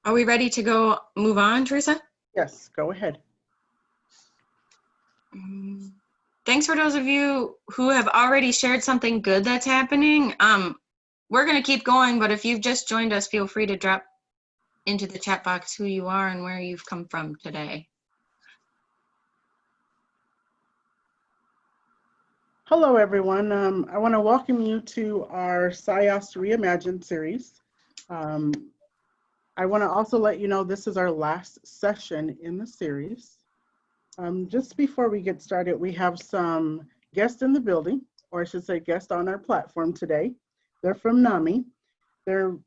Are we ready to go move on, Teresa? Yes, go ahead. Thanks for those of you who have already shared something good that's happening. We're going to keep going, but if you've just joined us, feel free to drop into the chat box who you are and where you've come from today. Hello, everyone. I want to welcome you to our CIOST Reimagined series. I want to also let you know this is our last session in the series. Just before we get started, we have some guests in the building, or I should say guests on our platform today. They're from NAMI. They're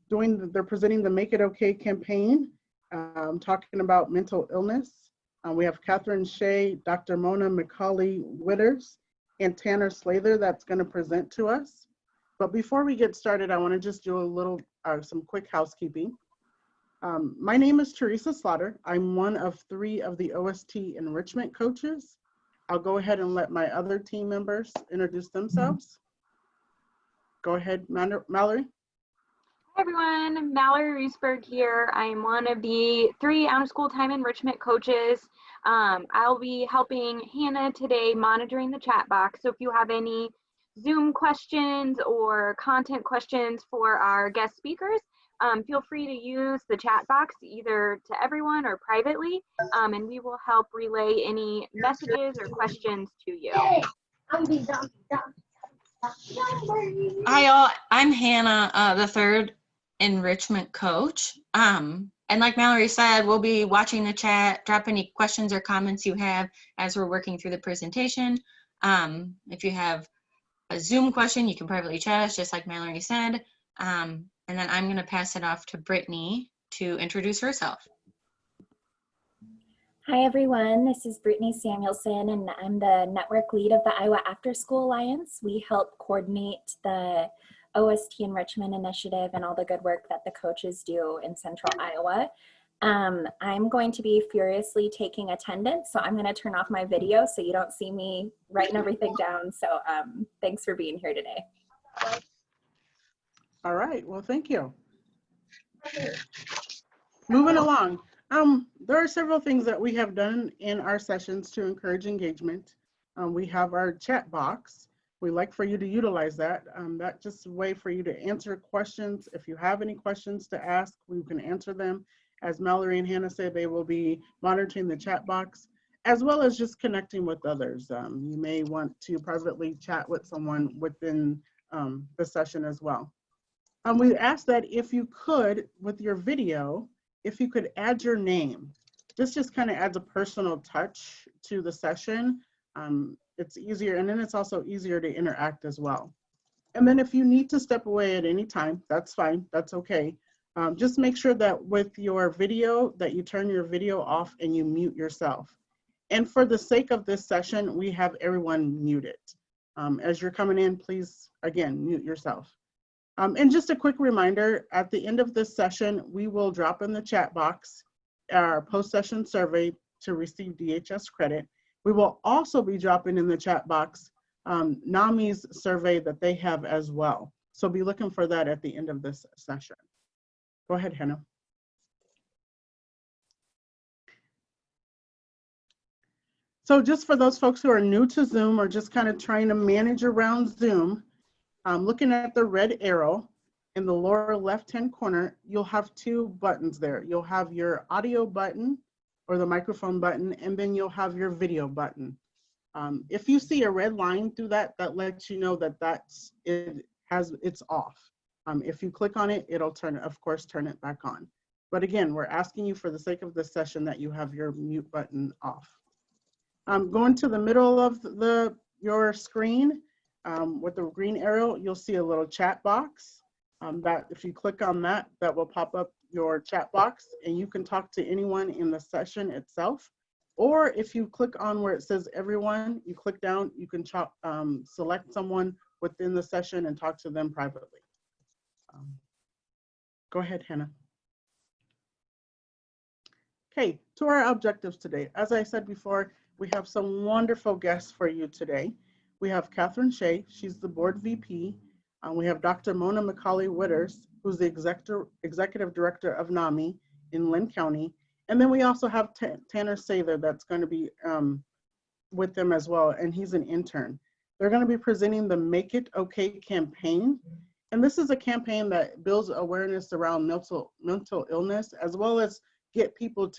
presenting the Make It Okay campaign, talking about mental illness. We have Catherine Shea, Dr. Mona McCauley Witters, and Tanner Slather that's going to present to us. But before we get started, I want to just do a little, some quick housekeeping. My name is Teresa Slaughter. I'm one of 3 of the OST enrichment coaches. I'll go ahead and let my other team members introduce themselves. Go ahead, Mallory. Hi everyone, Mallory Reesberg here. I'm one of the 3 out-of-school time enrichment coaches. I'll be helping Hannah today monitoring the chat box. So if you have any Zoom questions or content questions for our guest speakers, feel free to use the chat box either to everyone or privately, and we will help relay any messages or questions to you. Hi all, I'm Hannah, the 3rd enrichment coach. And like Mallory said, we'll be watching the chat. Drop any questions or comments you have as we're working through the presentation. If you have a Zoom question, you can privately chat us, just like Mallory said. And then I'm going to pass it off to Brittany to introduce herself. Hi everyone, this is Brittany Samuelson and I'm the network lead of the Iowa After School Alliance. We help coordinate the OST Enrichment Initiative and all the good work that the coaches do in Central Iowa. I'm going to be furiously taking attendance, so I'm going to turn off my video so you don't see me writing everything down. So thanks for being here today. All right, well, thank you. Moving along. There are several things that we have done in our sessions to encourage engagement. We have our chat box. We like for you to utilize that. That's just a way for you to answer questions. If you have any questions to ask, we can answer them. As Mallory and Hannah said, they will be monitoring the chat box, as well as just connecting with others. You may want to privately chat with someone within the session as well. We ask that if you could, with your video, if you could add your name. This just kind of adds a personal touch to the session. It's easier, and then it's also easier to interact as well. And then if you need to step away at any time, that's fine, that's okay. Just make sure that with your video, that you turn your video off and you mute yourself. And for the sake of this session, we have everyone muted. As you're coming in, please, again, mute yourself. And just a quick reminder, at the end of this session, we will drop in the chat box our post-session survey to receive DHS credit. We will also be dropping in the chat box NAMI's survey that they have as well. So be looking for that at the end of this session. Go ahead, Hannah. So just for those folks who are new to Zoom or just kind of trying to manage around Zoom, looking at the red arrow in the lower left-hand corner, you'll have 2 buttons there. You'll have your audio button or the microphone button, and then you'll have your video button. If you see a red line through that, that lets you know that it's off. If you click on it, it'll of course, turn it back on. But again, we're asking you for the sake of this session that you have your mute button off. Going to the middle of your screen with the green arrow, you'll see a little chat box. That if you click on that, that will pop up your chat box and you can talk to anyone in the session itself. Or if you click on where it says everyone, you click down, you can select someone within the session and talk to them privately. Go ahead, Hannah. Okay, to our objectives today. As I said before, we have some wonderful guests for you today. We have Catherine Shea, she's the board VP. We have Dr. Mona McCauley Witters, who's the executive director of NAMI, in Lynn County. And then we also have Tanner Sather that's going to be with them as well, and he's an intern. They're going to be presenting the Make It Okay campaign. And this is a campaign that builds awareness around mental illness, as well as get people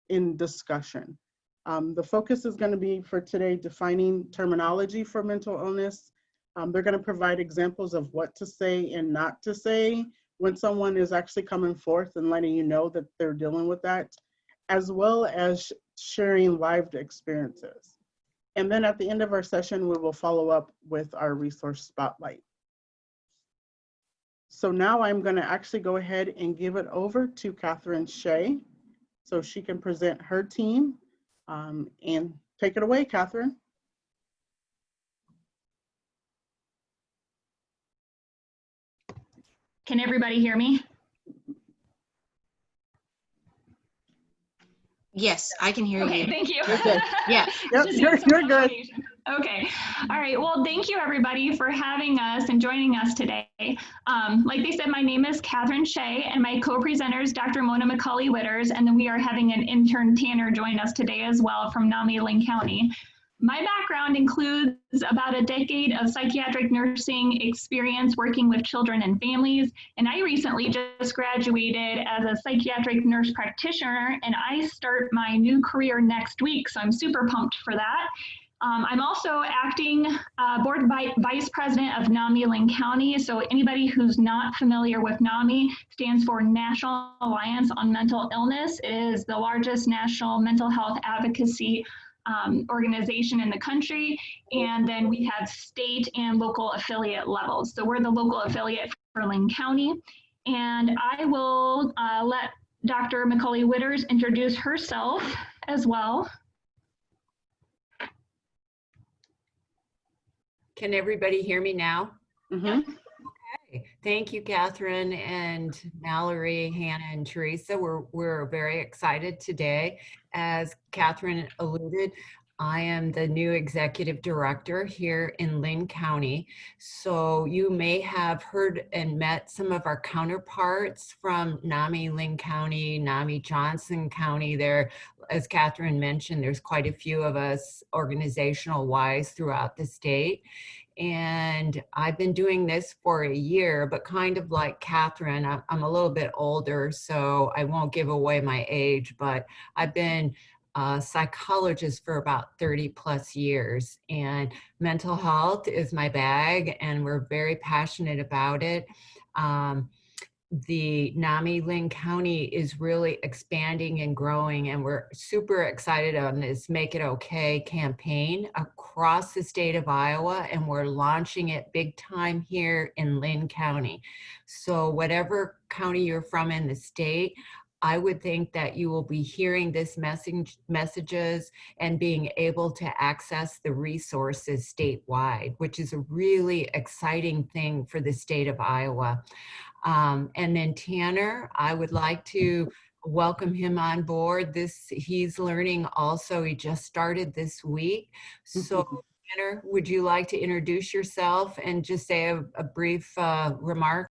in discussion. The focus is going to be for today defining terminology for mental illness. They're going to provide examples of what to say and not to say when someone is actually coming forth and letting you know that they're dealing with that, as well as sharing lived experiences. And then at the end of our session, we will follow up with our resource spotlight. So now I'm going to actually go ahead and give it over to Catherine Shea so she can present her team, and take it away, Catherine. Can everybody hear me? Yes, I can hear Okay, you. thank you. Okay. Yeah. Yep, you're good. Okay. All right. Well, thank you everybody for having us and joining us today. Like they said, my name is Catherine Shea and my co-presenter is Dr. Mona McCauley-Witters, and then we are having an intern Tanner join us today as well from NAMI Lynn County. My background includes about a decade of psychiatric nursing experience working with children and families, and I recently just graduated as a psychiatric nurse practitioner, and I start my new career next week, so I'm super pumped for that. I'm also acting board vice president of NAMI Lynn County, so anybody who's not familiar with NAMI stands for National Alliance on Mental Illness. It is the largest national mental health advocacy organization in the country, and then we have state and local affiliate levels. So we're the local affiliate for Lynn County, and I will let Dr. McCauley-Witters introduce herself as well. Can everybody hear me now? Mm-hmm. Okay. Thank you, Catherine and Mallory, Hannah, and Teresa. We're very excited today. As Catherine alluded, I am the new executive director here in Lynn County. So you may have heard and met some of our counterparts from NAMI Lynn County, NAMI Johnson County. There, as Catherine mentioned, there's quite a few of us organizational wise throughout the state. And I've been doing this for a year, but kind of like Catherine, I'm a little bit older, so I won't give away my age, but I've been a psychologist for about 30 plus years, and mental health is my bag, and we're very passionate about it. The NAMI Lynn County is really expanding and growing, and we're super excited on this Make It Okay campaign across the state of Iowa, and we're launching it big time here in Lynn County. So whatever county you're from in the state, I would think that you will be hearing this messages and being able to access the resources statewide, which is a really exciting thing for the state of Iowa. And then Tanner, I would like to welcome him on board. He's learning also. He just started this week. So Tanner, would you like to introduce yourself and just say a brief remark?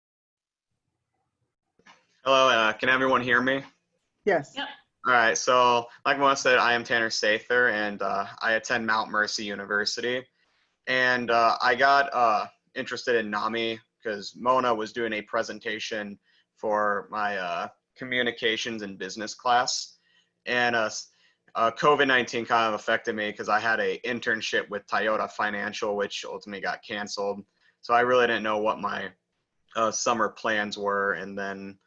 Hello, can everyone hear me? Yes. Yep. All right, so like Mona said, I am Tanner Sather, and I attend Mount Mercy University. And I got interested in NAMI because Mona was doing a presentation for my communications and business class. And COVID-19 kind of affected me because I had an internship with Toyota Financial, which ultimately got canceled. So I really didn't know what my summer plans were. And then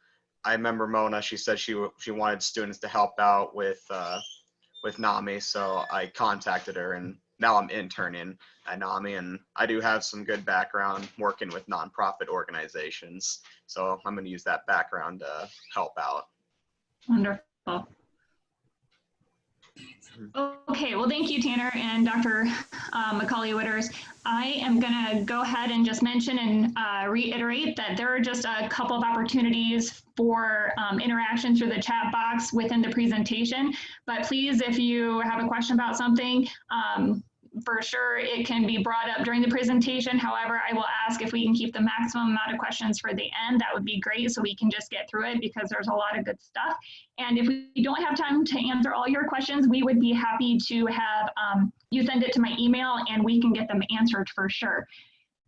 I remember Mona, she said she wanted students to help out with NAMI. So I contacted her, and now I'm interning at NAMI, and I do have some good background working with nonprofit organizations. So I'm going to use that background to help out. Wonderful. Okay, well, thank you, Tanner and Dr. McCauley-Witters. I am going to go ahead and just mention and reiterate that there are just a couple of opportunities for interaction through the chat box within the presentation. But please, if you have a question about something, for sure it can be brought up during the presentation. However, I will ask if we can keep the maximum amount of questions for the end. That would be great, so we can just get through it because there's a lot of good stuff. And if we don't have time to answer all your questions, we would be happy to have you send it to my email and we can get them answered for sure.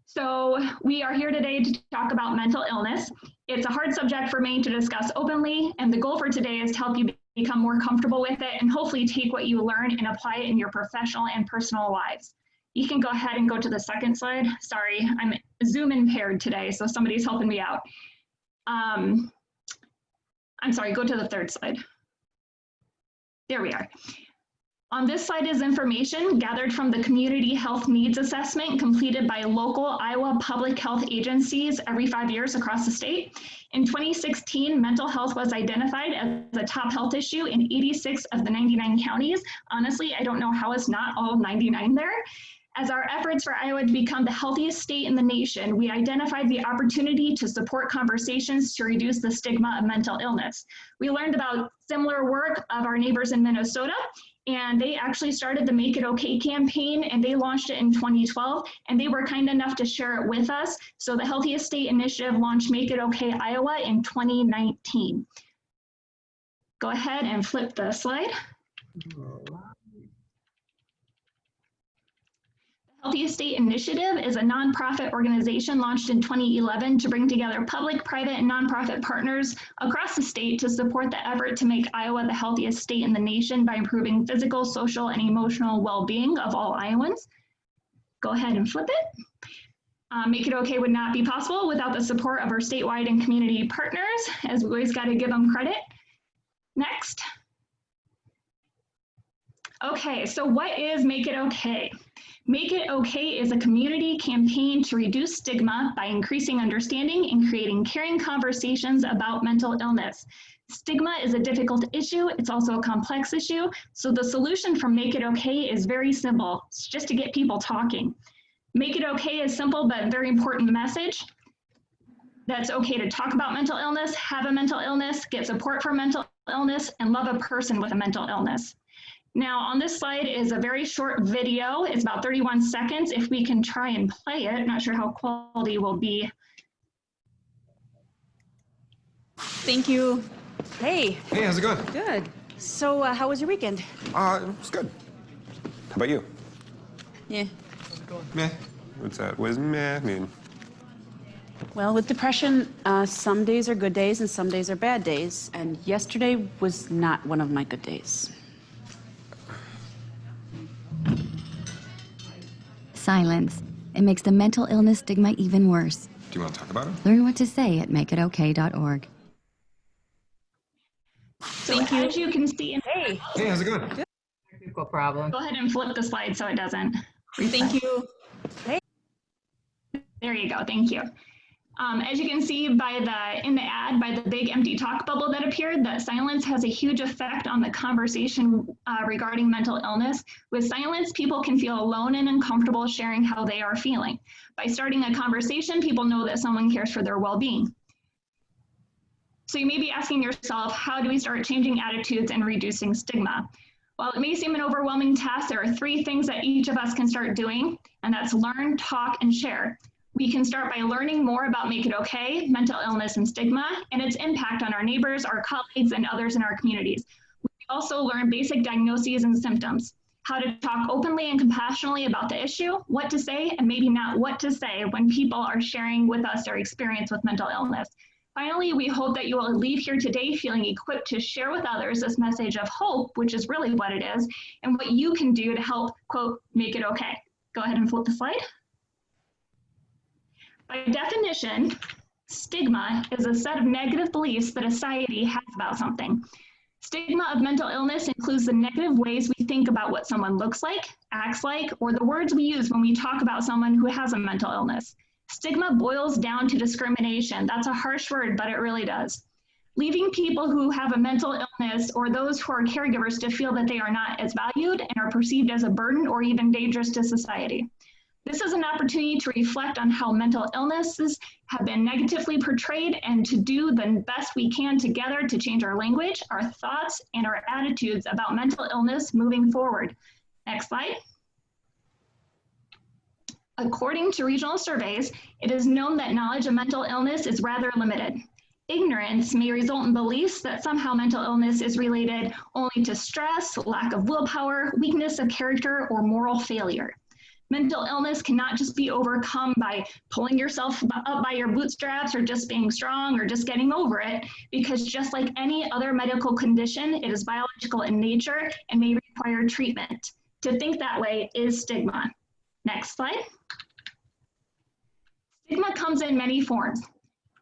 So we are here today to talk about mental illness. It's a hard subject for me to discuss openly, and the goal for today is to help you become more comfortable with it and hopefully take what you learn and apply it in your professional and personal lives. You can go ahead and go to the second slide. Sorry, I'm Zoom impaired today, so somebody's helping me out. I'm sorry, go to the third slide. There we are. On this slide is information gathered from the Community Health Needs Assessment completed by local Iowa public health agencies every 5 years across the state. In 2016, mental health was identified as a top health issue in 86 of the 99 counties. Honestly, I don't know how it's not all 99 there. As our efforts for Iowa to become the healthiest state in the nation, we identified the opportunity to support conversations to reduce the stigma of mental illness. We learned about similar work of our neighbors in Minnesota, and they actually started the Make It Okay campaign, and they launched it in 2012, and they were kind enough to share it with us. So the Healthiest State Initiative launched Make It Okay Iowa in 2019. Go ahead and flip the slide. Healthiest State Initiative is a nonprofit organization launched in 2011 to bring together public, private, and nonprofit partners across the state to support the effort to make Iowa the healthiest state in the nation by improving physical, social, and emotional well-being of all Iowans. Go ahead and flip it. Make It Okay would not be possible without the support of our statewide and community partners, as we always got to give them credit. Next. Okay, so what is Make It Okay? Make It Okay is a community campaign to reduce stigma by increasing understanding and creating caring conversations about mental illness. Stigma is a difficult issue. It's also a complex issue. So the solution from Make It Okay is very simple. It's just to get people talking. Make It Okay is simple but very important message. That's okay to talk about mental illness, have a mental illness, get support for mental illness, and love a person with a mental illness. Now on this slide is a very short video. It's about 31 seconds. If we can try and play it, not sure how quality will be. Thank you. Hey. Hey, how's it going? Good. So how was your weekend? It was good. How about you? Yeah. Meh. What's that? What does meh mean? Well, with depression, some days are good days and some days are bad days. And yesterday was not one of my good days. Silence. It makes the mental illness stigma even worse. Do you want to talk about it? Learn what to say at makeitokay.org. Thank you. As you can see, Hey. Hey, how's it going? Technical problem. go ahead and flip the slide so it doesn't. Thank you. There you go. Thank you. As you can see in the ad, by the big empty talk bubble that appeared, that silence has a huge effect on the conversation regarding mental illness. With silence, people can feel alone and uncomfortable sharing how they are feeling. By starting a conversation, people know that someone cares for their well-being. So you may be asking yourself, how do we start changing attitudes and reducing stigma? While it may seem an overwhelming task, there are 3 things that each of us can start doing, and that's learn, talk, and share. We can start by learning more about Make It Okay, mental illness and stigma, and its impact on our neighbors, our colleagues, and others in our communities. We also learn basic diagnoses and symptoms, how to talk openly and compassionately about the issue, what to say, and maybe not what to say when people are sharing with us their experience with mental illness. Finally, we hope that you will leave here today feeling equipped to share with others this message of hope, which is really what it is, and what you can do to help, quote, make it okay. Go ahead and flip the slide. By definition, stigma is a set of negative beliefs that a society has about something. Stigma of mental illness includes the negative ways we think about what someone looks like, acts like, or the words we use when we talk about someone who has a mental illness. Stigma boils down to discrimination. That's a harsh word, but it really does. Leaving people who have a mental illness or those who are caregivers to feel that they are not as valued and are perceived as a burden or even dangerous to society. This is an opportunity to reflect on how mental illnesses have been negatively portrayed and to do the best we can together to change our language, our thoughts, and our attitudes about mental illness moving forward. Next slide. According to regional surveys, it is known that knowledge of mental illness is rather limited. Ignorance may result in beliefs that somehow mental illness is related only to stress, lack of willpower, weakness of character, or moral failure. Mental illness cannot just be overcome by pulling yourself up by your bootstraps or just being strong or just getting over it, because just like any other medical condition, it is biological in nature and may require treatment. To think that way is stigma. Next slide. Stigma comes in many forms.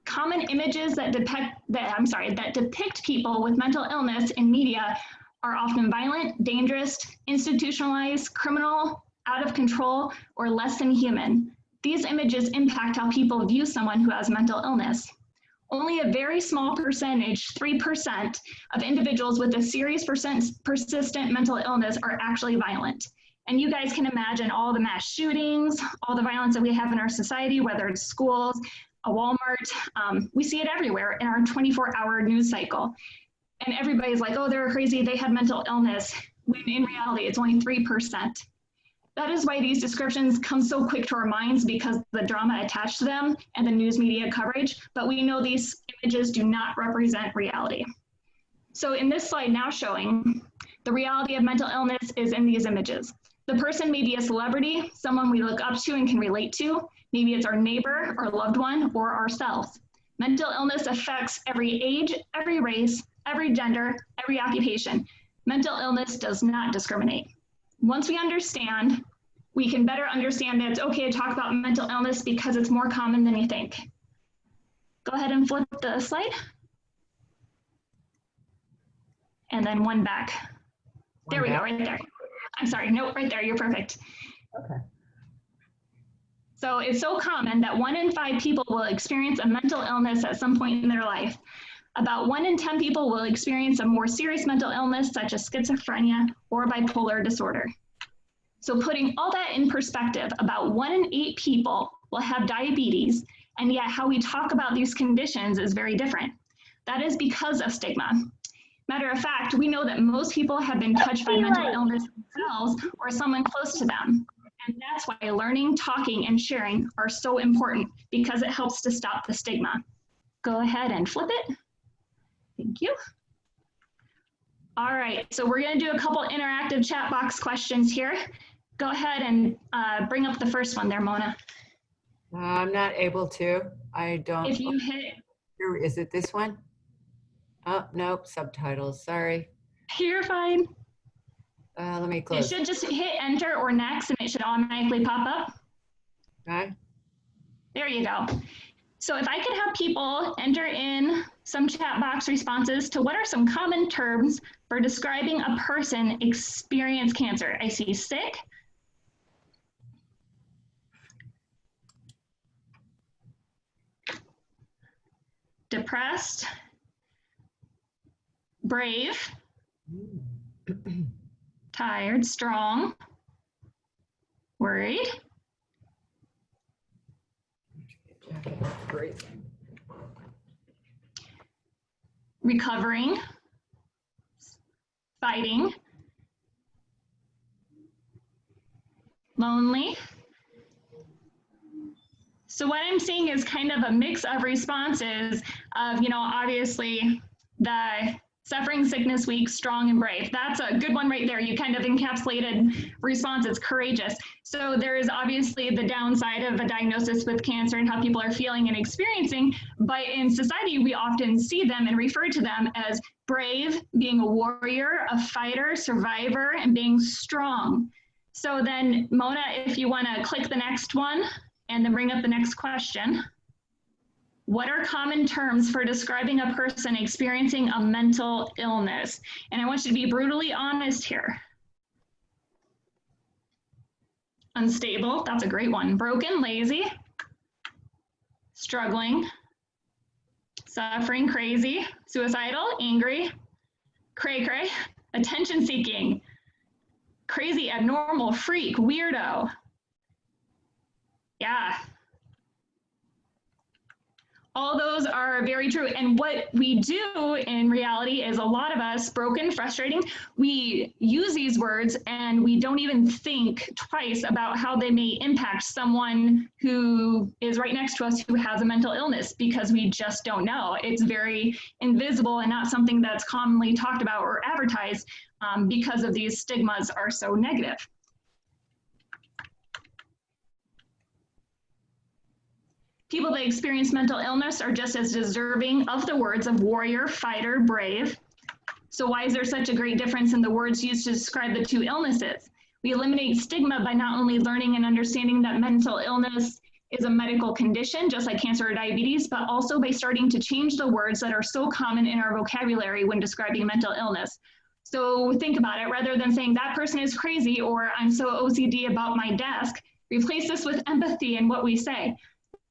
Common images that depict people with mental illness in media are often violent, dangerous, institutionalized, criminal, out of control, or less than human. These images impact how people view someone who has mental illness. Only a very small percentage, 3%, of individuals with a serious persistent mental illness are actually violent. And you guys can imagine all the mass shootings, all the violence that we have in our society, whether it's schools, a Walmart, we see it everywhere in our 24-hour news cycle. And everybody's like, oh, they're crazy, they had mental illness, when in reality, it's only 3%. That is why these descriptions come so quick to our minds, because the drama attached to them and the news media coverage, but we know these images do not represent reality. So in this slide now showing, the reality of mental illness is in these images. The person may be a celebrity, someone we look up to and can relate to. Maybe it's our neighbor, our loved one, or ourselves. Mental illness affects every age, every race, every gender, every occupation. Mental illness does not discriminate. Once we understand, we can better understand that it's okay to talk about mental illness because it's more common than you think. Go ahead and flip the slide. And then one back. There we go, right there. I'm sorry, no, right there, you're perfect. Okay. So it's so common that 1 in 5 people will experience a mental illness at some point in their life. About 1 in 10 people will experience a more serious mental illness such as schizophrenia or bipolar disorder. So putting all that in perspective, about 1 in 8 people will have diabetes, and yet how we talk about these conditions is very different. That is because of stigma. Matter of fact, we know that most people have been touched by mental illness themselves or someone close to them. And that's why learning, talking, and sharing are so important, because it helps to stop the stigma. Go ahead and flip it. Thank you. All right, so we're gonna do a couple interactive chat box questions here. Go ahead and bring up the first one there, Mona. I'm not able to. I don't. If you hit. Is it this one? Oh, nope, subtitles, sorry. You're fine. Let me close. It should just hit enter or next and it should automatically pop up. Okay. There you go. So if I could have people enter in some chat box responses to what are some common terms for describing a person experienced cancer. I see sick, depressed, brave, tired, strong, worried, Great. recovering, fighting, lonely. So what I'm seeing is kind of a mix of responses of, you know, obviously the suffering, sickness, weak, strong, and brave. That's a good one right there. You kind of encapsulated responses, courageous. So there is obviously the downside of a diagnosis with cancer and how people are feeling and experiencing, but in society, we often see them and refer to them as brave, being a warrior, a fighter, survivor, and being strong. So then, Mona, if you wanna click the next one and then bring up the next question. What are common terms for describing a person experiencing a mental illness? And I want you to be brutally honest here. Unstable, that's a great one. Broken, lazy, struggling, suffering, crazy, suicidal, angry, cray-cray, attention-seeking, crazy, abnormal, freak, weirdo. Yeah. All those are very true. And what we do in reality is a lot of us, broken, frustrating, we use these words and we don't even think twice about how they may impact someone who is right next to us who has a mental illness, because we just don't know. It's very invisible and not something that's commonly talked about or advertised because of these stigmas are so negative. People that experience mental illness are just as deserving of the words of warrior, fighter, brave. So why is there such a great difference in the words used to describe the two illnesses? We eliminate stigma by not only learning and understanding that mental illness is a medical condition, just like cancer or diabetes, but also by starting to change the words that are so common in our vocabulary when describing mental illness. So think about it, rather than saying that person is crazy or I'm so OCD about my desk, replace this with empathy in what we say.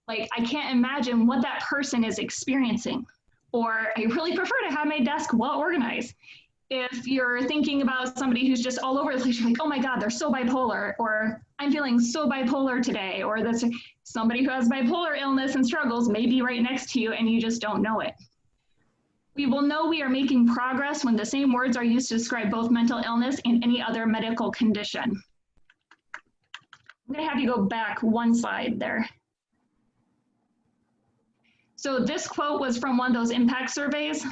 Like, I can't imagine what that person is experiencing, or I really prefer to have my desk well organized. If you're thinking about somebody who's just all over the place, you're like, oh my God, they're so bipolar, or I'm feeling so bipolar today, or that's somebody who has bipolar illness and struggles may be right next to you and you just don't know it. We will know we are making progress when the same words are used to describe both mental illness and any other medical condition. I'm gonna have you go back one slide there. So this quote was from one of those impact surveys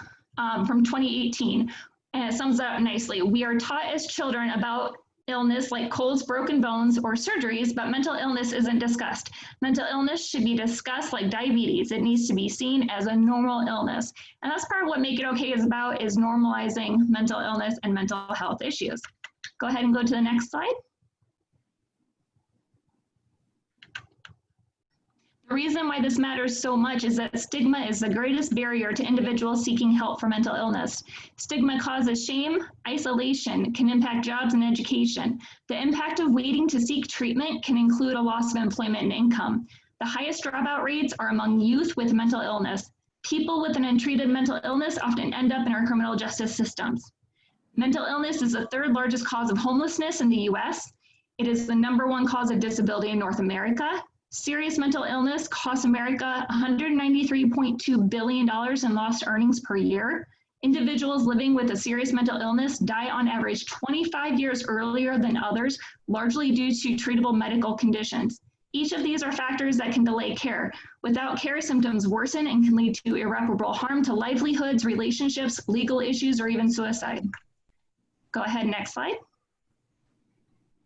from 2018, and it sums it up nicely. We are taught as children about illness like colds, broken bones, or surgeries, but mental illness isn't discussed. Mental illness should be discussed like diabetes. It needs to be seen as a normal illness. And that's part of what Make It Okay is about, is normalizing mental illness and mental health issues. Go ahead and go to the next slide. The reason why this matters so much is that stigma is the greatest barrier to individuals seeking help for mental illness. Stigma causes shame, isolation, can impact jobs and education. The impact of waiting to seek treatment can include a loss of employment and income. The highest dropout rates are among youth with mental illness. People with an untreated mental illness often end up in our criminal justice systems. Mental illness is the third largest cause of homelessness in the US. It is the #1 cause of disability in North America. Serious mental illness costs America $193.2 billion in lost earnings per year. Individuals living with a serious mental illness die on average 25 years earlier than others, largely due to treatable medical conditions. Each of these are factors that can delay care. Without care, symptoms worsen and can lead to irreparable harm to livelihoods, relationships, legal issues, or even suicide. Go ahead, next slide.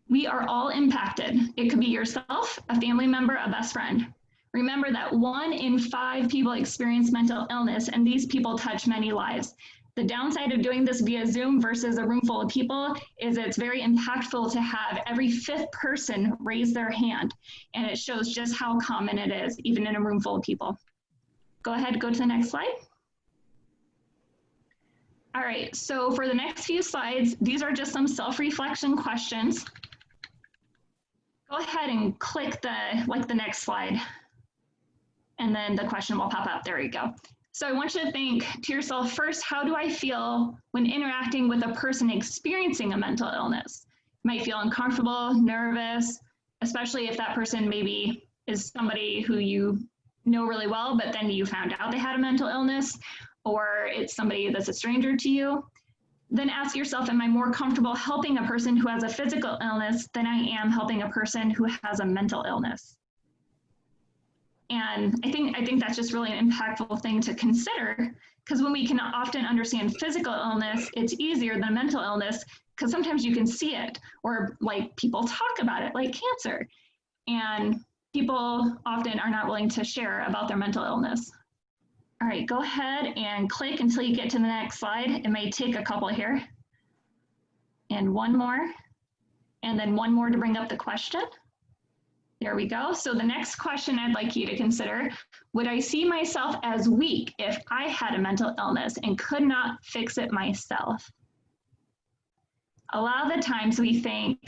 We are all impacted. It could be yourself, a family member, a best friend. Remember that 1 in 5 people experience mental illness, and these people touch many lives. The downside of doing this via Zoom versus a room full of people is it's very impactful to have every 5th person raise their hand, and it shows just how common it is, even in a room full of people. Go ahead, go to the next slide. All right, so for the next few slides, these are just some self-reflection questions. Go ahead and click the next slide, and then the question will pop up. There you go. So I want you to think to yourself first, how do I feel when interacting with a person experiencing a mental illness? You might feel uncomfortable, nervous, especially if that person maybe is somebody who you know really well, but then you found out they had a mental illness, or it's somebody that's a stranger to you. Then ask yourself, am I more comfortable helping a person who has a physical illness than I am helping a person who has a mental illness? And I think that's just really an impactful thing to consider, because when we can often understand physical illness, it's easier than mental illness, because sometimes you can see it, or like people talk about it, like cancer. And people often are not willing to share about their mental illness. All right, go ahead and click until you get to the next slide. It may take a couple here. And one more, and then one more to bring up the question. There we go. So the next question I'd like you to consider, would I see myself as weak if I had a mental illness and could not fix it myself? A lot of the times we think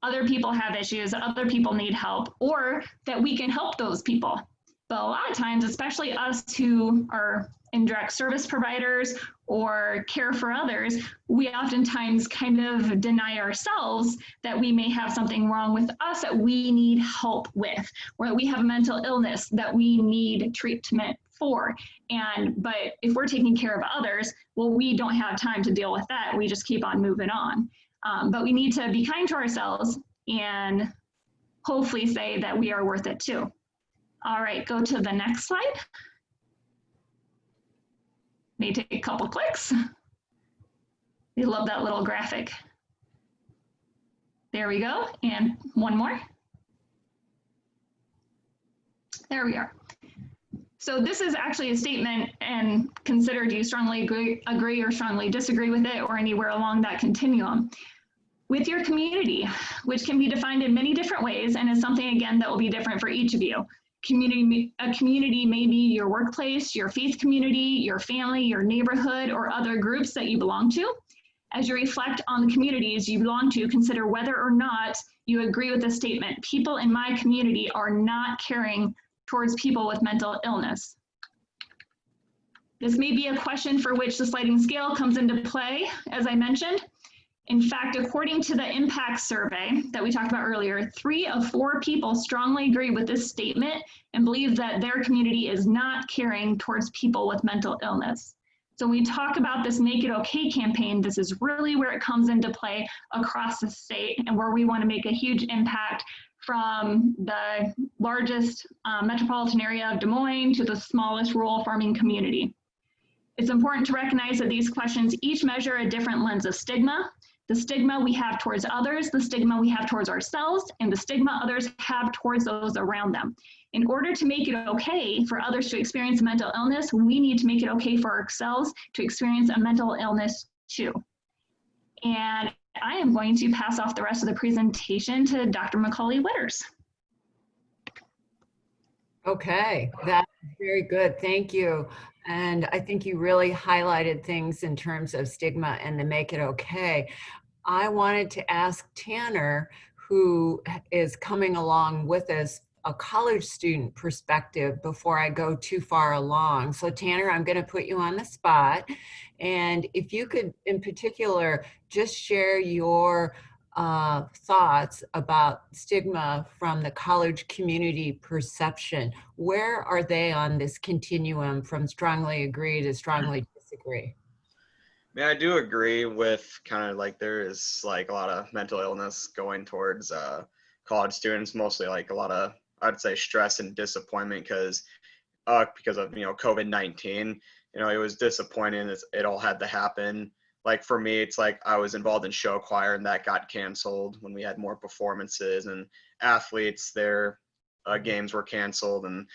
other people have issues, other people need help, or that we can help those people. But a lot of times, especially us who are indirect service providers or care for others, we oftentimes kind of deny ourselves that we may have something wrong with us that we need help with, or that we have a mental illness that we need treatment for. But if we're taking care of others, well, we don't have time to deal with that. We just keep on moving on. But we need to be kind to ourselves and hopefully say that we are worth it too. All right, go to the next slide. May take a couple clicks. We love that little graphic. There we go, and one more. There we are. So this is actually a statement, and consider, do you strongly agree or strongly disagree with it, or anywhere along that continuum with your community, which can be defined in many different ways and is something, again, that will be different for each of you. A community may be your workplace, your faith community, your family, your neighborhood, or other groups that you belong to. As you reflect on the communities you belong to, consider whether or not you agree with the statement, people in my community are not caring towards people with mental illness. This may be a question for which the sliding scale comes into play, as I mentioned. In fact, according to the impact survey that we talked about earlier, 3 of 4 people strongly agree with this statement and believe that their community is not caring towards people with mental illness. So when we talk about this Make It Okay campaign, this is really where it comes into play across the state and where we want to make a huge impact from the largest metropolitan area of Des Moines to the smallest rural farming community. It's important to recognize that these questions each measure a different lens of stigma. The stigma we have towards others, the stigma we have towards ourselves, and the stigma others have towards those around them. In order to make it okay for others to experience mental illness, we need to make it okay for ourselves to experience a mental illness too. And I am going to pass off the rest of the presentation to Dr. Macaulay Witters. Okay, that's very good. Thank you. And I think you really highlighted things in terms of stigma and the Make It Okay. I wanted to ask Tanner, who is coming along with us, a college student perspective before I go too far along. So Tanner, I'm going to put you on the spot. And if you could, in particular, just share your thoughts about stigma from the college community perception. Where are they on this continuum from strongly agree to strongly disagree? I do agree with kind of like there is like a lot of mental illness going towards college students, mostly like a lot of, I'd say, stress and disappointment because of, COVID-19. It was disappointing. It all had to happen. Like for me, it's like I was involved in show choir and that got canceled when we had more performances, and athletes, their games were canceled, and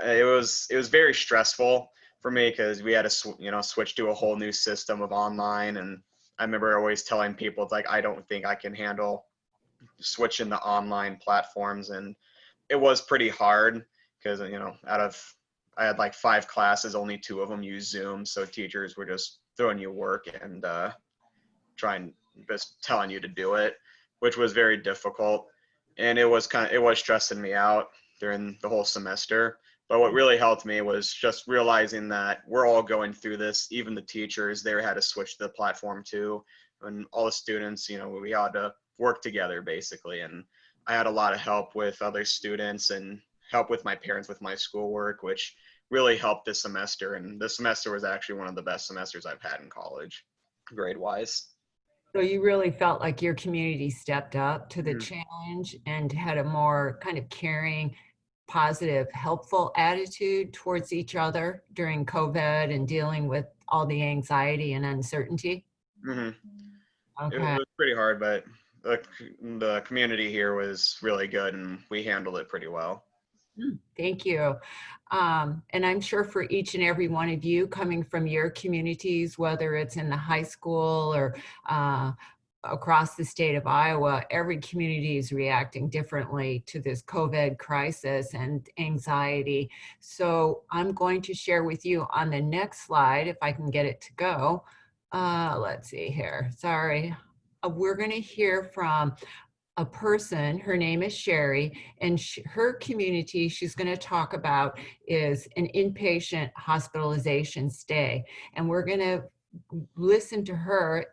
it was very stressful for me because we had to switch to a whole new system of online. And I remember always telling people, it's like I don't think I can handle switching to online platforms, and it was pretty hard because I had like 5 classes, only 2 of them use Zoom, so teachers were just throwing you work and just telling you to do it, which was very difficult. And it was stressing me out during the whole semester. But what really helped me was just realizing that we're all going through this. Even the teachers, they had to switch to the platform too. And all the students, we had to work together basically. And I had a lot of help with other students and help with my parents with my schoolwork, which really helped this semester. And this semester was actually one of the best semesters I've had in college, grade-wise. So you really felt like your community stepped up to the challenge and had a more kind of caring, positive, helpful attitude towards each other during COVID and dealing with all the anxiety and uncertainty? Mm-hmm. Okay. It was pretty hard, but the community here was really good and we handled it pretty well. Thank you. And I'm sure for each and every one of you coming from your communities, whether it's in the high school or across the state of Iowa, every community is reacting differently to this COVID crisis and anxiety. So I'm going to share with you on the next slide, if I can get it to go. Let's see here. Sorry. We're going to hear from a person. Her name is Sherry, and her community she's going to talk about is an inpatient hospitalization stay. And we're going to listen to her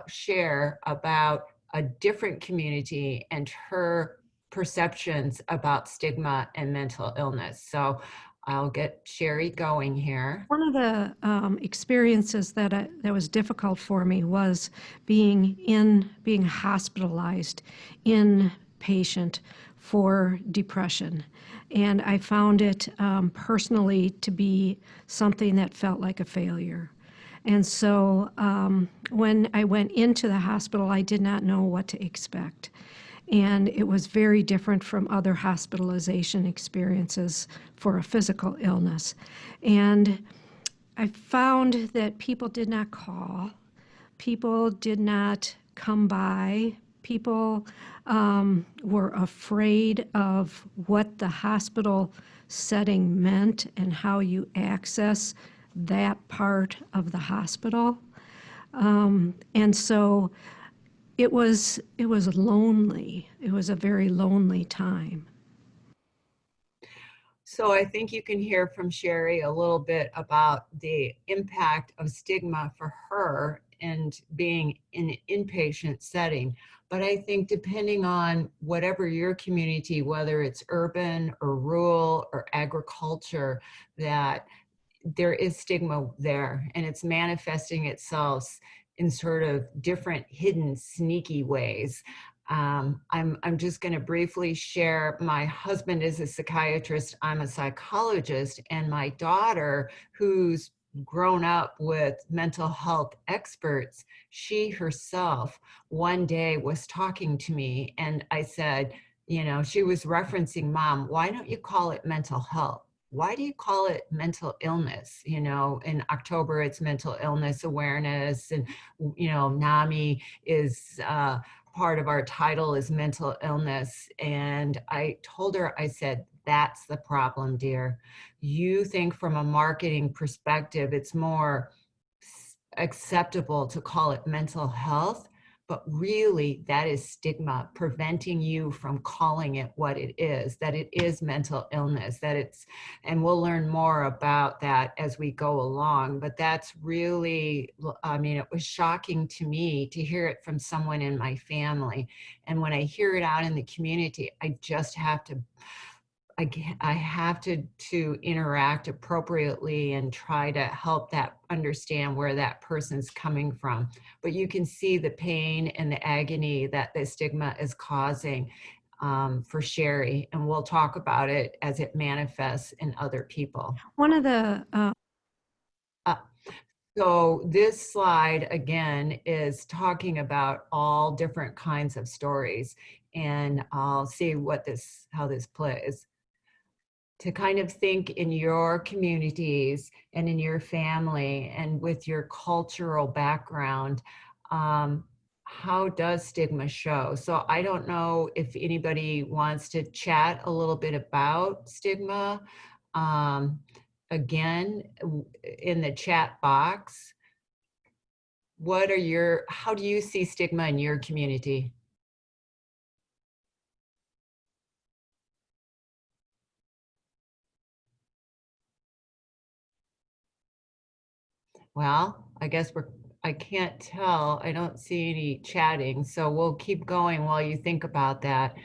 share about a different community and her perceptions about stigma and mental illness. So I'll get Sherry going here. One of the experiences that was difficult for me was being hospitalized inpatient for depression. And I found it personally to be something that felt like a failure. And so when I went into the hospital, I did not know what to expect. And it was very different from other hospitalization experiences for a physical illness. And I found that people did not call, people did not come by, people were afraid of what the hospital setting meant and how you access that part of the hospital. And so it was lonely. It was a very lonely time. So I think you can hear from Sherry a little bit about the impact of stigma for her and being in an inpatient setting. But I think depending on whatever your community, whether it's urban or rural or agriculture, that there is stigma there, and it's manifesting itself in sort of different hidden sneaky ways. I'm just going to briefly share. My husband is a psychiatrist, I'm a psychologist, and my daughter, who's grown up with mental health experts, she herself one day was talking to me, and I said, you know, she was referencing, Mom, why don't you call it mental health? Why do you call it mental illness? You know, in October, it's mental illness awareness, and, you know, NAMI is part of our title is mental illness. And I told her, I said, that's the problem, dear. You think from a marketing perspective, it's more acceptable to call it mental health, but really that is stigma preventing you from calling it what it is, that it is mental illness, that it's, and we'll learn more about that as we go along. But that's really, I mean, it was shocking to me to hear it from someone in my family. And when I hear it out in the community, I just have to, I have to interact appropriately and try to help that understand where that person's coming from. But you can see the pain and the agony that the stigma is causing for Sherry, and we'll talk about it as it manifests in other people. One of the So this slide again is talking about all different kinds of stories, and I'll see what how this plays. To kind of think in your communities and in your family and with your cultural background, how does stigma show? So I don't know if anybody wants to chat a little bit about stigma. Again, in the chat box, how do you see stigma in your community? Well, I guess I can't tell. I don't see any chatting, so we'll keep going while you think about that.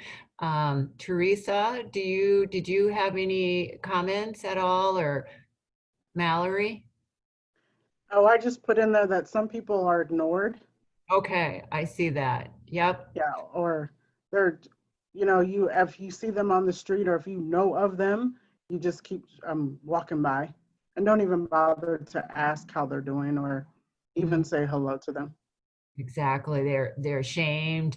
Teresa, did you have any comments at all, or Mallory? Oh, I just put in there that some people are ignored. Okay, I see that. Yep. Yeah, or they're, you know, if you see them on the street or if you know of them, you just keep walking by and don't even bother to ask how they're doing or even say hello to them. Exactly. They're ashamed.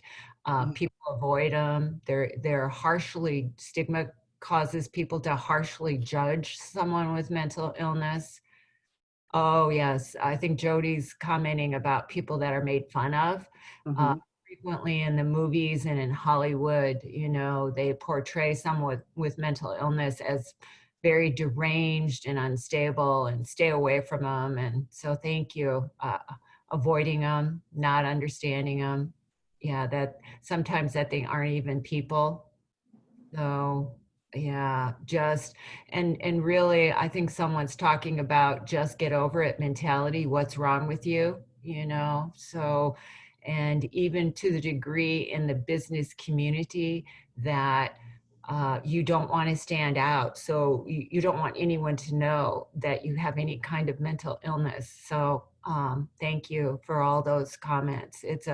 People avoid them. They're harshly, stigma causes people to harshly judge someone with mental illness. Oh, yes. I think Jody's commenting about people that are made fun of. Frequently in the movies and in Hollywood, you know, they portray someone with mental illness as very deranged and unstable, and stay away from them. And so thank you. Avoiding them, not understanding them. Yeah, that sometimes that they aren't even people. So yeah, just, and really, I think someone's talking about just get over it mentality. What's wrong with you? You know, so, and even to the degree in the business community that you don't want to stand out. So you don't want anyone to know that you have any kind of mental illness. So thank you for all those comments. It's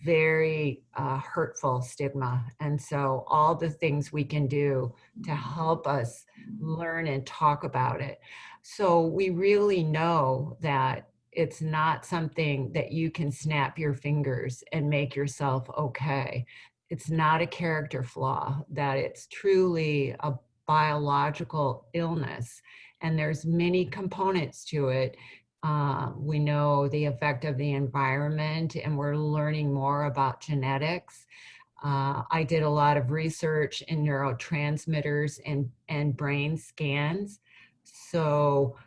very hurtful stigma. And so all the things we can do to help us learn and talk about it. So we really know that it's not something that you can snap your fingers and make yourself okay. It's not a character flaw, that it's truly a biological illness. And there's many components to it. We know the effect of the environment, and we're learning more about genetics. I did a lot of research in neurotransmitters and brain scans. So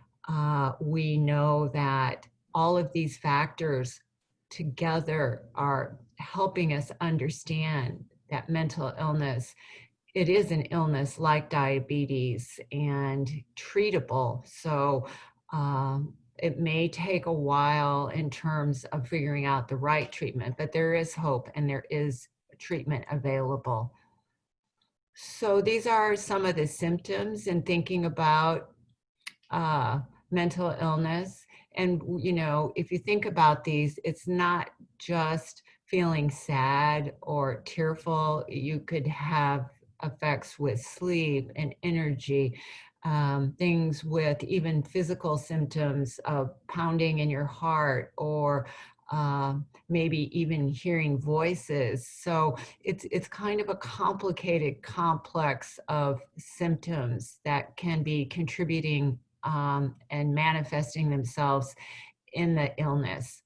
we know that all of these factors together are helping us understand that mental illness, it is an illness like diabetes and treatable. So it may take a while in terms of figuring out the right treatment, but there is hope and there is treatment available. So these are some of the symptoms in thinking about mental illness. And, you know, if you think about these, it's not just feeling sad or tearful. You could have effects with sleep and energy, things with even physical symptoms of pounding in your heart, or maybe even hearing voices. So it's kind of a complicated complex of symptoms that can be contributing and manifesting themselves in the illness.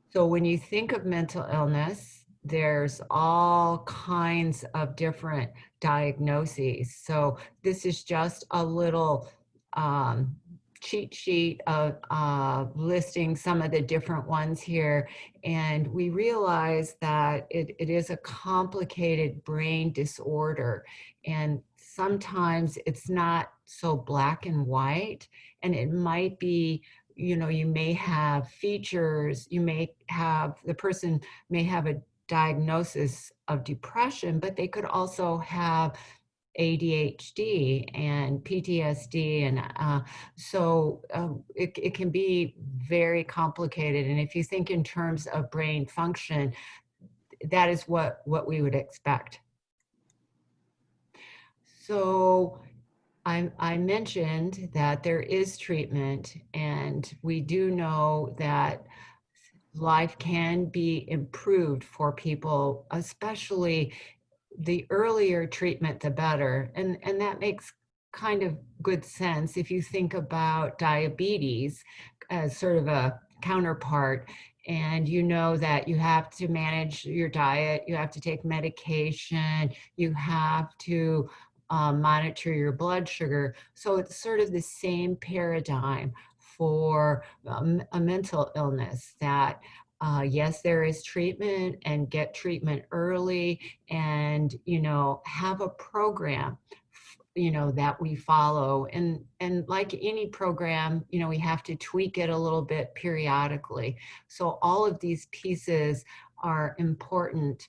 So when you think of mental illness, there's all kinds of different diagnoses. So this is just a little cheat sheet of listing some of the different ones here. And we realize that it is a complicated brain disorder. And sometimes it's not so black and white, and it might be, you know, you may have features, the person may have a diagnosis of depression, but they could also have ADHD and PTSD. And so it can be very complicated. And if you think in terms of brain function, that is what we would expect. So I mentioned that there is treatment, and we do know that life can be improved for people, especially the earlier treatment, the better. And that makes kind of good sense if you think about diabetes as sort of a counterpart. And you know that you have to manage your diet, you have to take medication, you have to monitor your blood sugar. So it's sort of the same paradigm for a mental illness, that yes, there is treatment, and get treatment early, and, you know, have a program, you know, that we follow. And like any program, you know, we have to tweak it a little bit periodically. So all of these pieces are important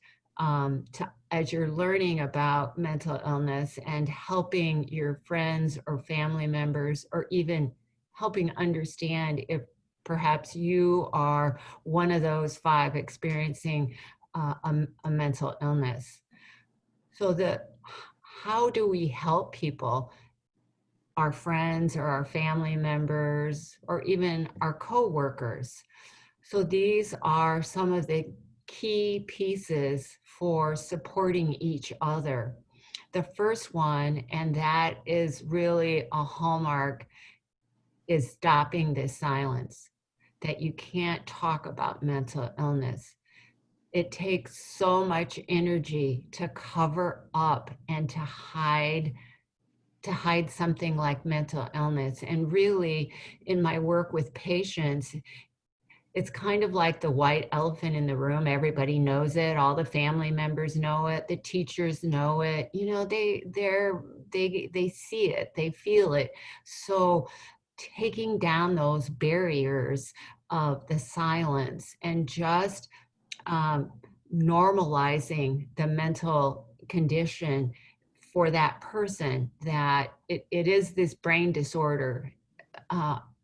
as you're learning about mental illness and helping your friends or family members, or even helping understand if perhaps you are one of those 5 experiencing a mental illness. So how do we help people, our friends or our family members, or even our coworkers? So these are some of the key pieces for supporting each other. The first one, and that is really a hallmark, is stopping the silence, that you can't talk about mental illness. It takes so much energy to cover up and to hide something like mental illness. And really, in my work with patients, it's kind of like the white elephant in the room. Everybody knows it. All the family members know it. The teachers know it. You know, they see it. They feel it. So taking down those barriers of the silence, and just normalizing the mental condition for that person, that it is this brain disorder,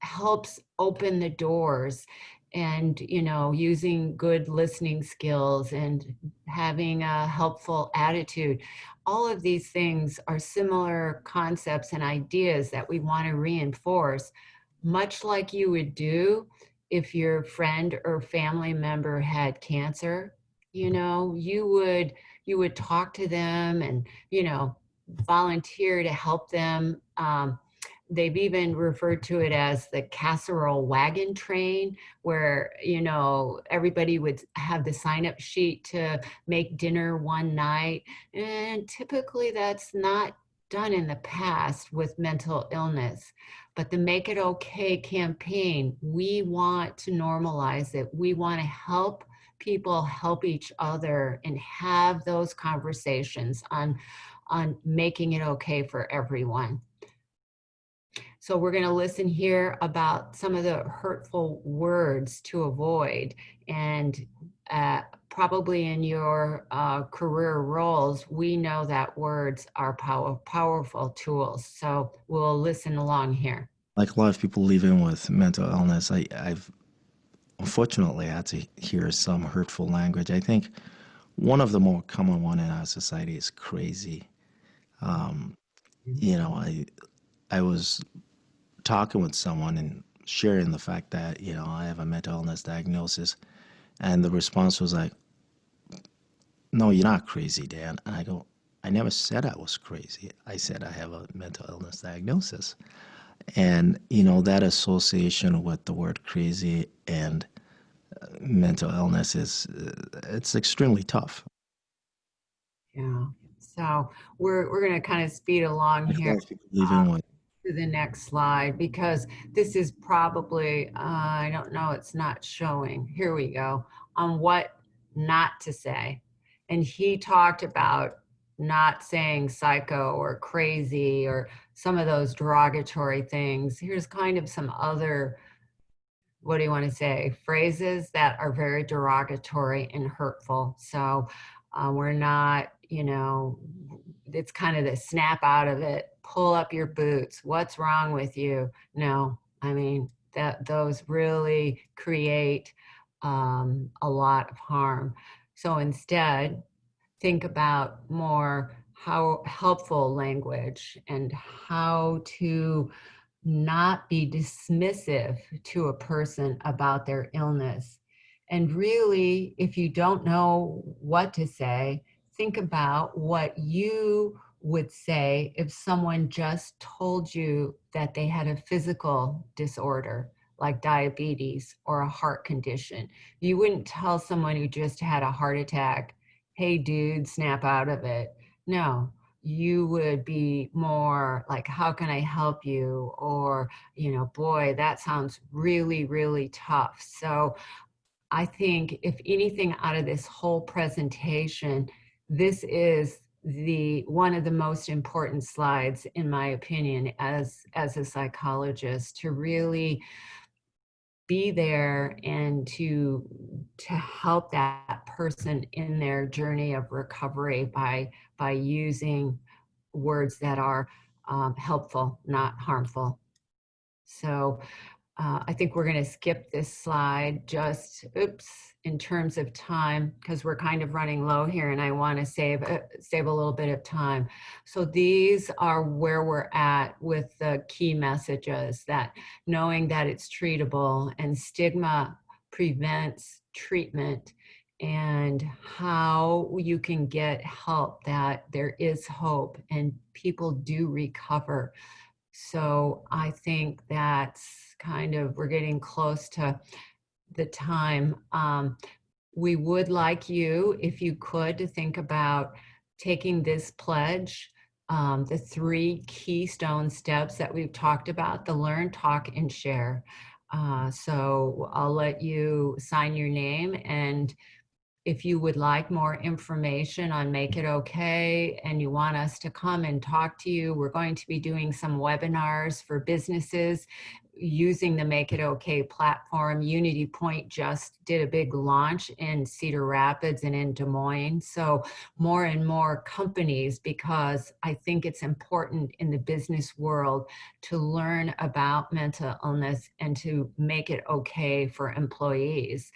helps open the doors, and using good listening skills and having a helpful attitude. All of these things are similar concepts and ideas that we want to reinforce, much like you would do if your friend or family member had cancer. You would talk to them and volunteer to help them. They've even referred to it as the casserole wagon train, where everybody would have the sign-up sheet to make dinner one night, and typically that's not done in the past with mental illness. But the Make It Okay campaign, we want to normalize it. We want to help people help each other and have those conversations on making it okay for everyone. So we're going to listen here about some of the hurtful words to avoid. And probably in your career roles, we know that words are powerful tools. So we'll listen along here. Like a lot of people living with mental illness, I've unfortunately had to hear some hurtful language. I think one of the more common one in our society is crazy. I was talking with someone and sharing the fact that, I have a mental illness diagnosis. And the response was like, no, you're not crazy, Dan. And I go, I never said I was crazy. I said I have a mental illness diagnosis. And, that association with the word crazy and mental illness it's extremely tough. Yeah. So we're going to kind of speed along here to the next slide, because this is probably, I don't know, it's not showing. Here we go, on what not to say. And he talked about not saying psycho or crazy or some of those derogatory things. Here's kind of some other, what do you want to say, phrases that are very derogatory and hurtful. So we're not, it's kind of the snap out of it, pull up your boots, what's wrong with you? No, I mean, those really create a lot of harm. So instead, think about more how helpful language and how to not be dismissive to a person about their illness. And really, if you don't know what to say, think about what you would say if someone just told you that they had a physical disorder like diabetes or a heart condition. You wouldn't tell someone who just had a heart attack, hey dude, snap out of it. No, you would be more like, how can I help you? Or, boy, that sounds really, really tough. So I think if anything out of this whole presentation, this is one of the most important slides, in my opinion, as a psychologist, to really be there and to help that person in their journey of recovery by using words that are helpful, not harmful. So I think we're going to skip this slide just, in terms of time, because we're kind of running low here and I want to save a little bit of time. So these are where we're at with the key messages, that knowing that it's treatable and stigma prevents treatment, and how you can get help, that there is hope and people do recover. So I think that's kind of, we're getting close to the time. We would like you, if you could, to think about taking this pledge, the 3 keystone steps that we've talked about, the learn, talk, and share. So I'll let you sign your name, and if you would like more information on Make It Okay and you want us to come and talk to you, we're going to be doing some webinars for businesses using the Make It Okay platform. Unity Point just did a big launch in Cedar Rapids and in Des Moines. So more and more companies, because I think it's important in the business world to learn about mental illness and to make it okay for employees.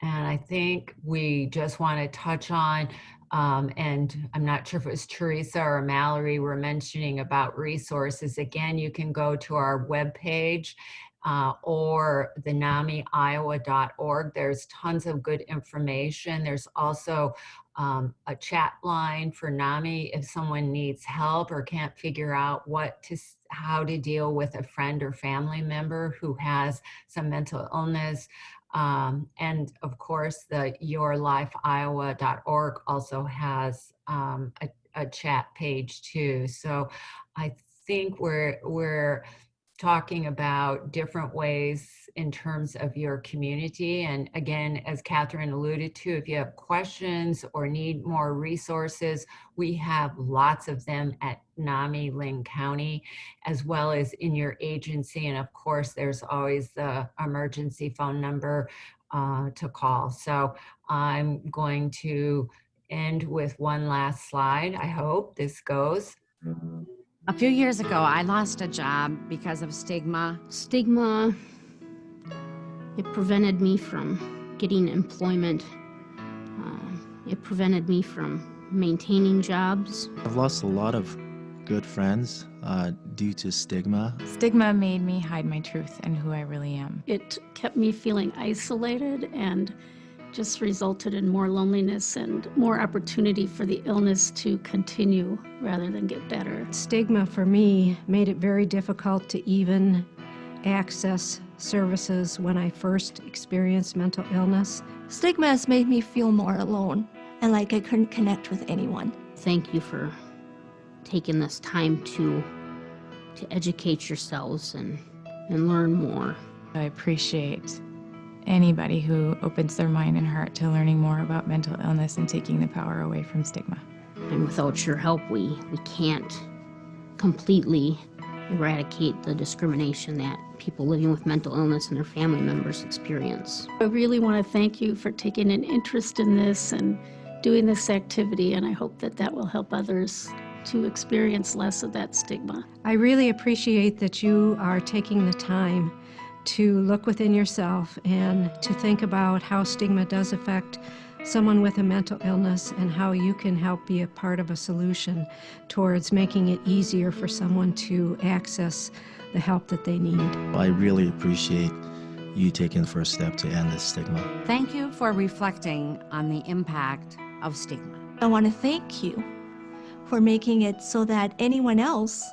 And I think we just want to touch on, and I'm not sure if it was Teresa or Mallory were mentioning about resources. Again, you can go to our webpage or the NAMIiowa.org. There's tons of good information. There's also a chat line for NAMI if someone needs help or can't figure out how to deal with a friend or family member who has some mental illness. And of course, the yourlifeiowa.org also has a chat page too. So I think we're talking about different ways in terms of your community. And again, as Catherine alluded to, if you have questions or need more resources, we have lots of them at NAMI Lynn County, as well as in your agency. And of course, there's always the emergency phone number to call. So I'm going to end with one last slide. I hope this goes. A few years ago, I lost a job because of stigma. Stigma, it prevented me from getting employment. It prevented me from maintaining jobs. I've lost a lot of good friends due to stigma. Stigma made me hide my truth and who I really am. It kept me feeling isolated and just resulted in more loneliness and more opportunity for the illness to continue rather than get better. Stigma for me made it very difficult to even access services when I first experienced mental illness. Stigma has made me feel more alone and like I couldn't connect with anyone. Thank you for taking this time to educate yourselves and learn more. I appreciate anybody who opens their mind and heart to learning more about mental illness and taking the power away from stigma. And without your help, we can't completely eradicate the discrimination that people living with mental illness and their family members experience. I really want to thank you for taking an interest in this and doing this activity, and I hope that that will help others to experience less of that stigma. I really appreciate that you are taking the time to look within yourself and to think about how stigma does affect someone with a mental illness and how you can help be a part of a solution towards making it easier for someone to access the help that they need. I really appreciate you taking the first step to end this stigma. Thank you for reflecting on the impact of stigma. I want to thank you for making it so that anyone else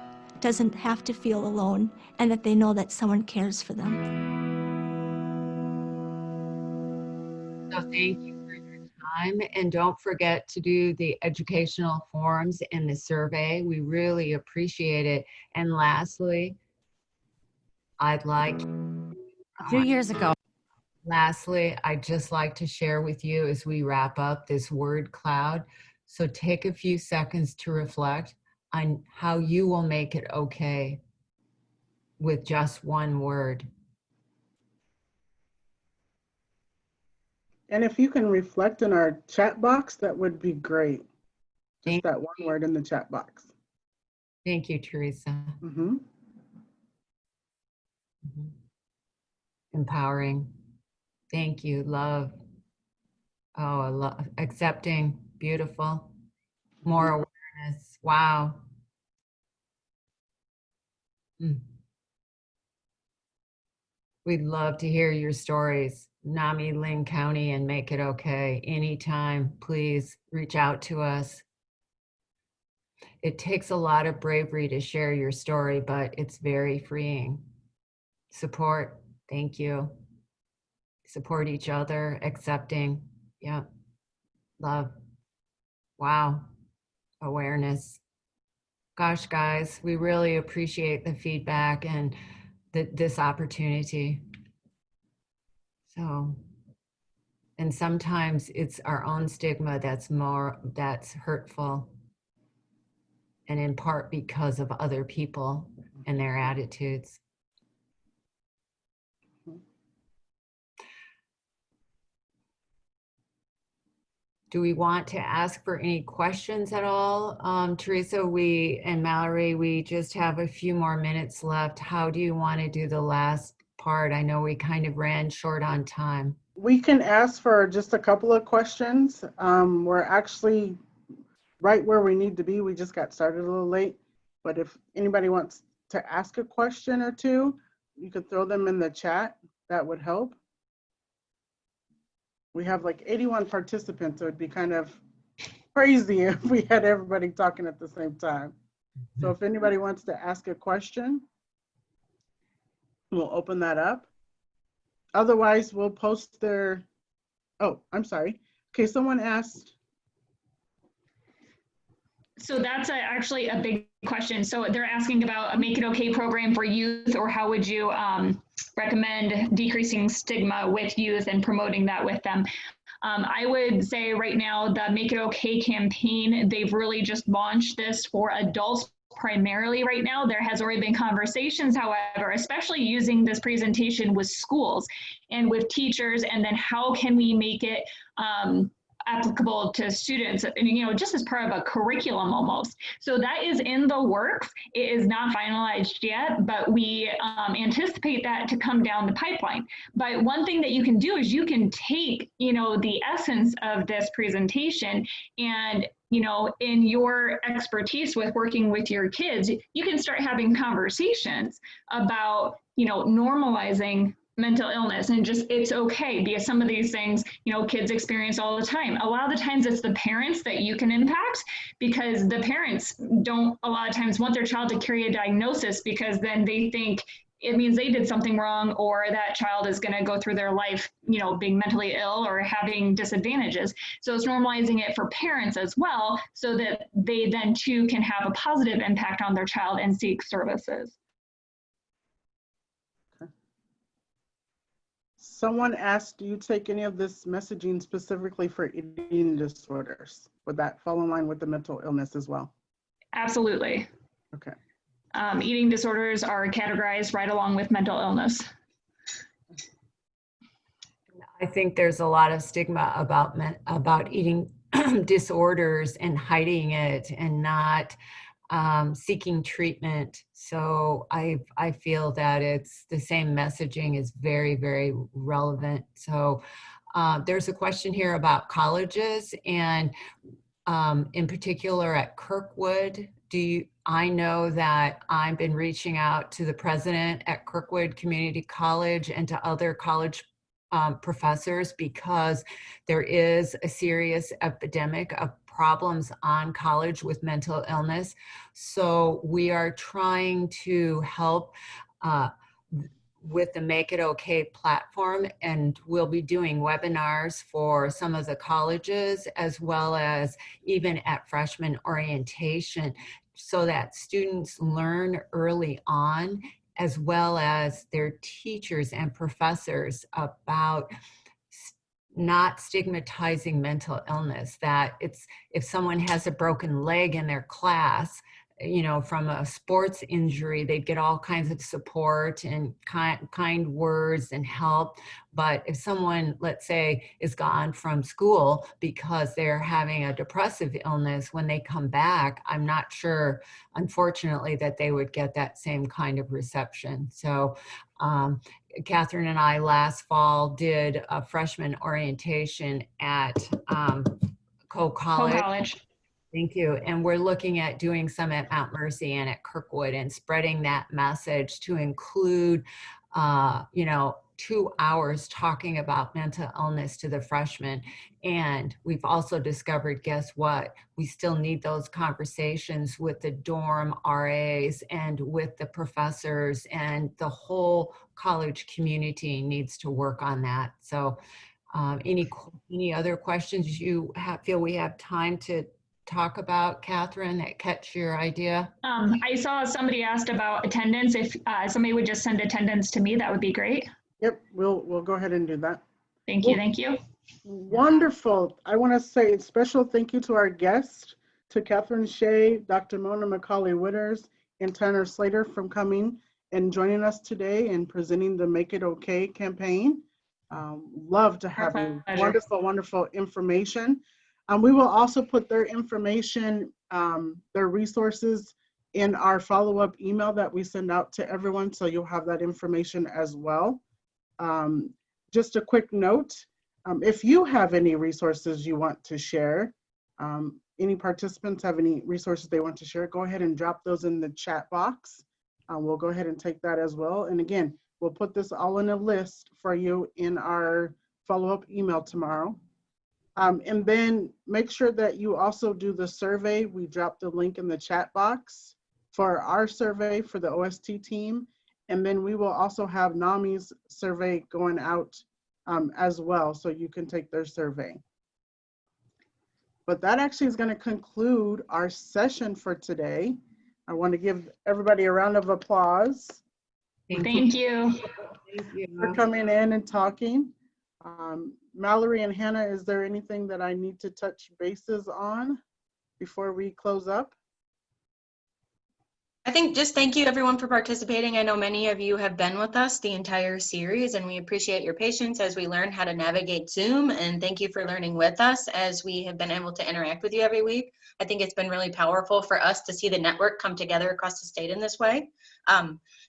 doesn't have to feel alone and that they know that someone cares for them. So thank you for your time, and don't forget to do the educational forms and the survey. We really appreciate it. And lastly, I'd like A few years ago. Lastly, I'd just like to share with you as we wrap up this word cloud. So take a few seconds to reflect on how you will make it okay with just one word. And if you can reflect in our chat box, that would be great. Just that one word in the chat box. Thank you, Teresa. Empowering. Thank you. Love. Oh, I love accepting. Beautiful. More awareness. Wow. We'd love to hear your stories. NAMI Lynn County and Make It Okay. Anytime, please reach out to us. It takes a lot of bravery to share your story, but it's very freeing. Support. Thank you. Support each other. Accepting. Yeah. Love. Wow. Awareness. Gosh, guys, we really appreciate the feedback and this opportunity. So, and sometimes it's our own stigma that's hurtful, and in part because of other people and their attitudes. do we want to ask for any questions at all? Teresa, and Mallory, we just have a few more minutes left. How do you want to do the last part? I know we kind of ran short on time. We can ask for just a couple of questions. We're actually right where we need to be. We just got started a little late. But if anybody wants to ask a question or two, you could throw them in the chat. That would help. We have like 81 participants, so it'd be kind of crazy if we had everybody talking at the same time. So if anybody wants to ask a question, we'll open that up. Otherwise, we'll post their, oh, I'm sorry. Okay, someone asked. So that's actually a big question. So they're asking about a Make It Okay program for youth, or how would you recommend decreasing stigma with youth and promoting that with them? I would say right now the Make It Okay campaign, they've really just launched this for adults primarily right now. There has already been conversations, however, especially using this presentation with schools and with teachers, and then how can we make it applicable to students, and, you know, just as part of a curriculum almost. So that is in the works. It is not finalized yet, but we anticipate that to come down the pipeline. But one thing that you can do is you can take, you know, the essence of this presentation and, you know, in your expertise with working with your kids, you can start having conversations about, you know, normalizing mental illness and just it's okay, because some of these things, you know, kids experience all the time. A lot of the times it's the parents that you can impact, because the parents don't a lot of times want their child to carry a diagnosis, because then they think it means they did something wrong, or that child is going to go through their life, you know, being mentally ill or having disadvantages. So it's normalizing it for parents as well, so that they then too can have a positive impact on their child and seek services. Someone asked, do you take any of this messaging specifically for eating disorders? Would that fall in line with the mental illness as well? Absolutely. Okay. Eating disorders are categorized right along with mental illness. I think there's a lot of stigma about eating disorders and hiding it and not seeking treatment. So I feel that it's the same messaging is very, very relevant. So there's a question here about colleges, and in particular at Kirkwood. I know that I've been reaching out to the president at Kirkwood Community College and to other college professors, because there is a serious epidemic of problems on college with mental illness. So we are trying to help with the Make It Okay platform, and we'll be doing webinars for some of the colleges, as well as even at freshman orientation, so that students learn early on, as well as their teachers and professors, about not stigmatizing mental illness. That if someone has a broken leg in their class, you know, from a sports injury, they'd get all kinds of support and kind words and help. But if someone, let's say, is gone from school because they're having a depressive illness, when they come back, I'm not sure, unfortunately, that they would get that same kind of reception. So Catherine and I last fall did a freshman orientation at Cole College. Thank you. And we're looking at doing some at Mount Mercy and at Kirkwood, and spreading that message to include, you know, 2 hours talking about mental illness to the freshmen. And we've also discovered, guess what? We still need those conversations with the dorm RAs and with the professors, and the whole college community needs to work on that. So any other questions you feel we have time to talk about, Catherine, that catch your idea? I saw somebody asked about attendance. If somebody would just send attendance to me, that would be great. Yep, we'll go ahead and do that. Thank you, thank you. Wonderful. I want to say a special thank you to our guests, to Catherine Shea, Dr. Mona McCauley-Witters, and Tanner Slater, from coming and joining us today and presenting the Make It Okay campaign. Love to have you. Wonderful, wonderful information. We will also put their information, their resources in our follow-up email that we send out to everyone, so you'll have that information as well. Just a quick note, if you have any resources you want to share, any participants have any resources they want to share, go ahead and drop those in the chat box. We'll go ahead and take that as well. And again, we'll put this all in a list for you in our follow-up email tomorrow. And then make sure that you also do the survey. We dropped the link in the chat box for our survey for the OST team. And then we will also have NAMI's survey going out as well, so you can take their survey. But that actually is going to conclude our session for today. I want to give everybody a round of applause. Thank you. Thank you. For coming in and talking. Mallory and Hannah, is there anything that I need to touch bases on before we close up? I think just thank you everyone for participating. I know many of you have been with us the entire series, and we appreciate your patience as we learn how to navigate Zoom, and thank you for learning with us as we have been able to interact with you every week. I think it's been really powerful for us to see the network come together across the state in this way.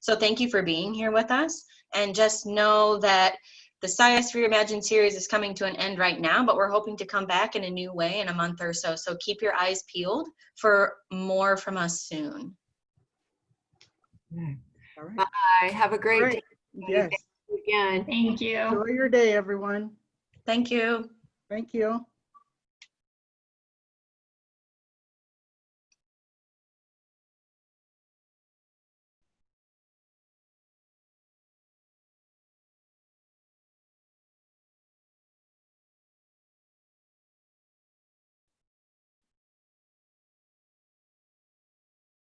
So thank you for being here with us, and just know that the CIOST Reimagined series is coming to an end right now, but we're hoping to come back in a new way in a month or so. So keep your eyes peeled for more from us soon. All right. Bye. Have a great day. Yes. Thank you again. Thank you. Enjoy your day, everyone. Thank you. Thank you.